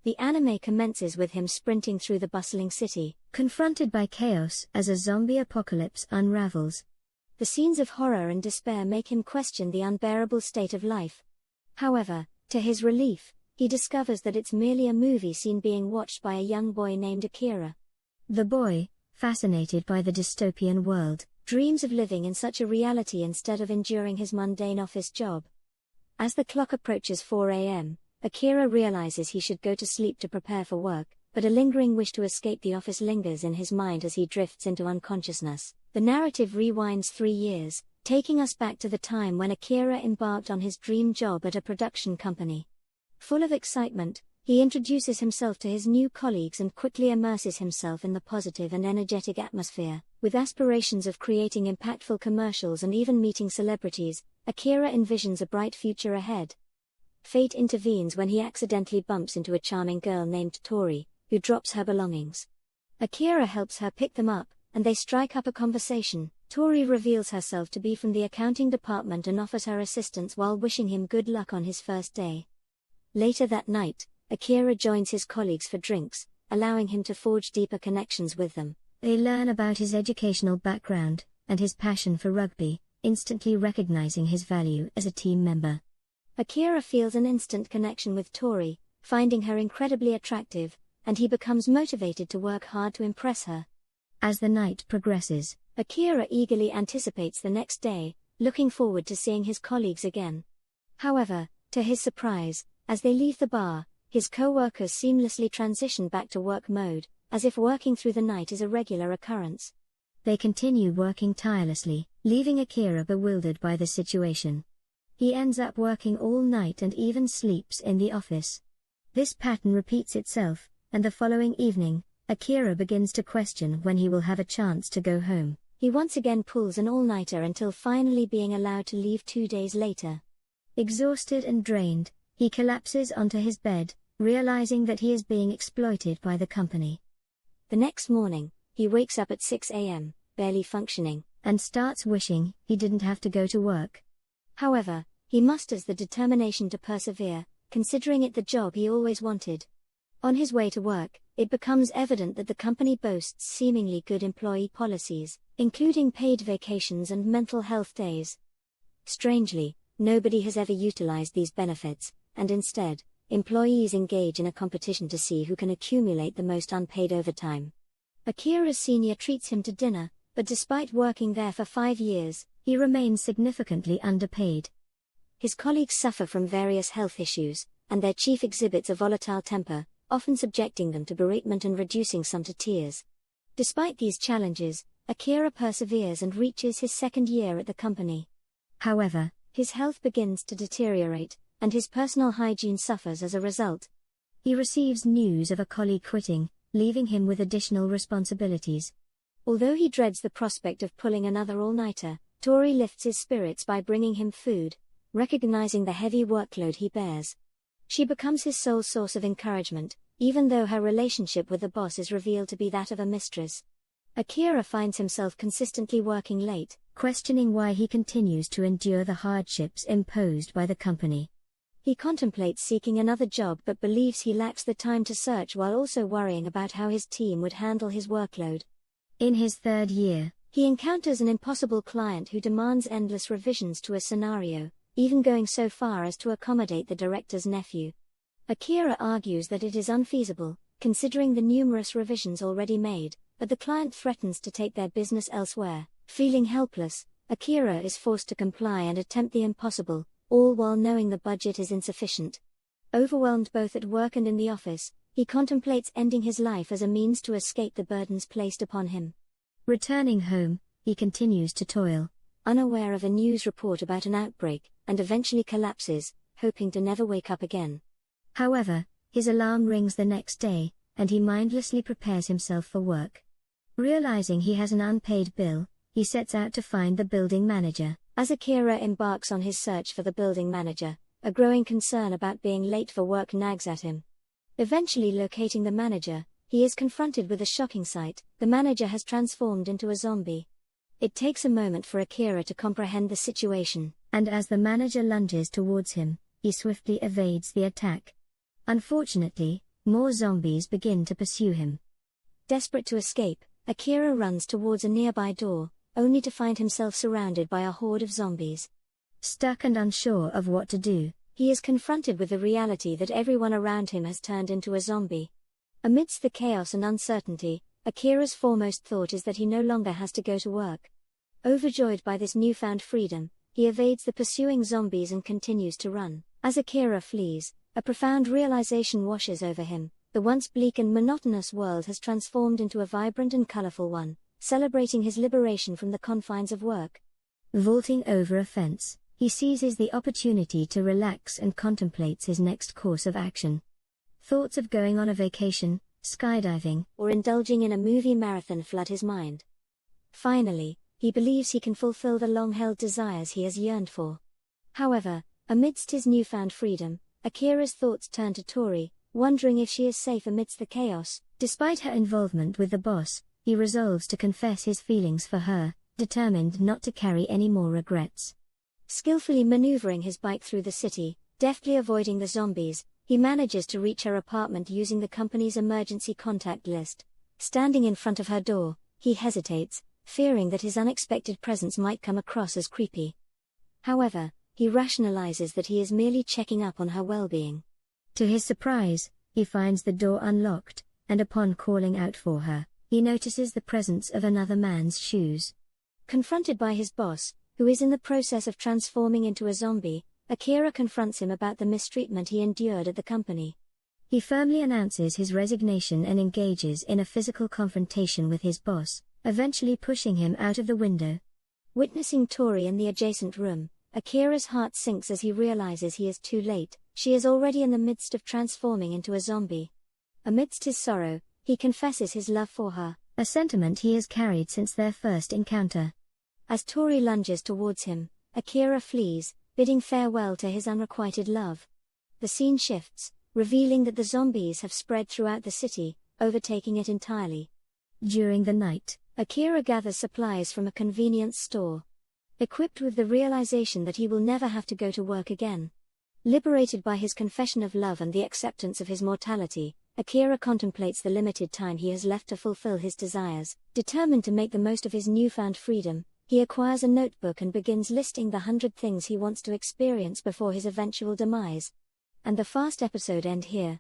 The anime commences with him sprinting through the bustling city, confronted by chaos as a zombie apocalypse unravels. The scenes of horror and despair make him question the unbearable state of life. However, to his relief, he discovers that it's merely a movie scene being watched by a young boy named Akira. The boy, fascinated by the dystopian world, dreams of living in such a reality instead of enduring his mundane office job. As the clock approaches 4 a.m., Akira realizes he should go to sleep to prepare for work, but a lingering wish to escape the office lingers in his mind as he drifts into unconsciousness. The narrative rewinds 3 years, taking us back to the time when Akira embarked on his dream job at a production company. Full of excitement, he introduces himself to his new colleagues and quickly immerses himself in the positive and energetic atmosphere. With aspirations of creating impactful commercials and even meeting celebrities, Akira envisions a bright future ahead. Fate intervenes when he accidentally bumps into a charming girl named Tori, who drops her belongings. Akira helps her pick them up, and they strike up a conversation. Tori reveals herself to be from the accounting department and offers her assistance while wishing him good luck on his first day. Later that night, Akira joins his colleagues for drinks, allowing him to forge deeper connections with them. They learn about his educational background and his passion for rugby, instantly recognizing his value as a team member. Akira feels an instant connection with Tori, finding her incredibly attractive, and he becomes motivated to work hard to impress her. As the night progresses, Akira eagerly anticipates the next day, looking forward to seeing his colleagues again. However, to his surprise, as they leave the bar, his co-workers seamlessly transition back to work mode, as if working through the night is a regular occurrence. They continue working tirelessly, leaving Akira bewildered by the situation. He ends up working all night and even sleeps in the office. This pattern repeats itself, and the following evening, Akira begins to question when he will have a chance to go home. He once again pulls an all-nighter until finally being allowed to leave 2 days later. Exhausted and drained, he collapses onto his bed, realizing that he is being exploited by the company. The next morning, he wakes up at 6 a.m., barely functioning, and starts wishing he didn't have to go to work. However, he musters the determination to persevere, considering it the job he always wanted. On his way to work, it becomes evident that the company boasts seemingly good employee policies, including paid vacations and mental health days. Strangely, nobody has ever utilized these benefits, and instead, employees engage in a competition to see who can accumulate the most unpaid overtime. Akira's senior treats him to dinner, but despite working there for 5 years, he remains significantly underpaid. His colleagues suffer from various health issues, and their chief exhibits a volatile temper, often subjecting them to beratement and reducing some to tears. Despite these challenges, Akira perseveres and reaches his 2nd year at the company. However, his health begins to deteriorate, and his personal hygiene suffers as a result. He receives news of a colleague quitting, leaving him with additional responsibilities. Although he dreads the prospect of pulling another all-nighter, Tori lifts his spirits by bringing him food, recognizing the heavy workload he bears. She becomes his sole source of encouragement, even though her relationship with the boss is revealed to be that of a mistress. Akira finds himself consistently working late, questioning why he continues to endure the hardships imposed by the company. He contemplates seeking another job but believes he lacks the time to search while also worrying about how his team would handle his workload. In his 3rd year, he encounters an impossible client who demands endless revisions to a scenario, even going so far as to accommodate the director's nephew. Akira argues that it is unfeasible, considering the numerous revisions already made, but the client threatens to take their business elsewhere. Feeling helpless, Akira is forced to comply and attempt the impossible, all while knowing the budget is insufficient. Overwhelmed both at work and in the office, he contemplates ending his life as a means to escape the burdens placed upon him. Returning home, he continues to toil, unaware of a news report about an outbreak, and eventually collapses, hoping to never wake up again. However, his alarm rings the next day, and he mindlessly prepares himself for work. Realizing he has an unpaid bill, he sets out to find the building manager. As Akira embarks on his search for the building manager, a growing concern about being late for work nags at him. Eventually locating the manager, he is confronted with a shocking sight: the manager has transformed into a zombie. It takes a moment for Akira to comprehend the situation, and as the manager lunges towards him, he swiftly evades the attack. Unfortunately, More zombies begin to pursue him. Desperate to escape, Akira runs towards a nearby door, only to find himself surrounded by a horde of zombies. Stuck and unsure of what to do, he is confronted with the reality that everyone around him has turned into a zombie. Amidst the chaos and uncertainty, Akira's foremost thought is that he no longer has to go to work. Overjoyed by this newfound freedom, he evades the pursuing zombies and continues to run. As Akira flees, a profound realization washes over him. The once bleak and monotonous world has transformed into a vibrant and colorful one, celebrating his liberation from the confines of work. Vaulting over a fence, he seizes the opportunity to relax and contemplates his next course of action. Thoughts of going on a vacation, skydiving, or indulging in a movie marathon flood his mind. Finally, he believes he can fulfill the long-held desires he has yearned for. However, amidst his newfound freedom, Akira's thoughts turn to Tori, wondering if she is safe amidst the chaos. Despite her involvement with the boss, he resolves to confess his feelings for her, determined not to carry any more regrets. Skillfully maneuvering his bike through the city, deftly avoiding the zombies, he manages to reach her apartment using the company's emergency contact list. Standing in front of her door, he hesitates, fearing that his unexpected presence might come across as creepy. However, he rationalizes that he is merely checking up on her well-being. To his surprise, he finds the door unlocked, and upon calling out for her, he notices the presence of another man's shoes. Confronted by his boss, who is in the process of transforming into a zombie, Akira confronts him about the mistreatment he endured at the company. He firmly announces his resignation and engages in a physical confrontation with his boss, eventually pushing him out of the window. Witnessing Tori in the adjacent room, Akira's heart sinks as he realizes he is too late. She is already in the midst of transforming into a zombie. Amidst his sorrow, he confesses his love for her, a sentiment he has carried since their first encounter. As Tori lunges towards him, Akira flees, bidding farewell to his unrequited love. The scene shifts, revealing that the zombies have spread throughout the city, overtaking it entirely. During the night, Akira gathers supplies from a convenience store. Equipped with the realization that he will never have to go to work again. Liberated by his confession of love and the acceptance of his mortality, Akira contemplates the limited time he has left to fulfill his desires. Determined to make the most of his newfound freedom, he acquires a notebook and begins listing the 100 things he wants to experience before his eventual demise. And the fast episode ends here.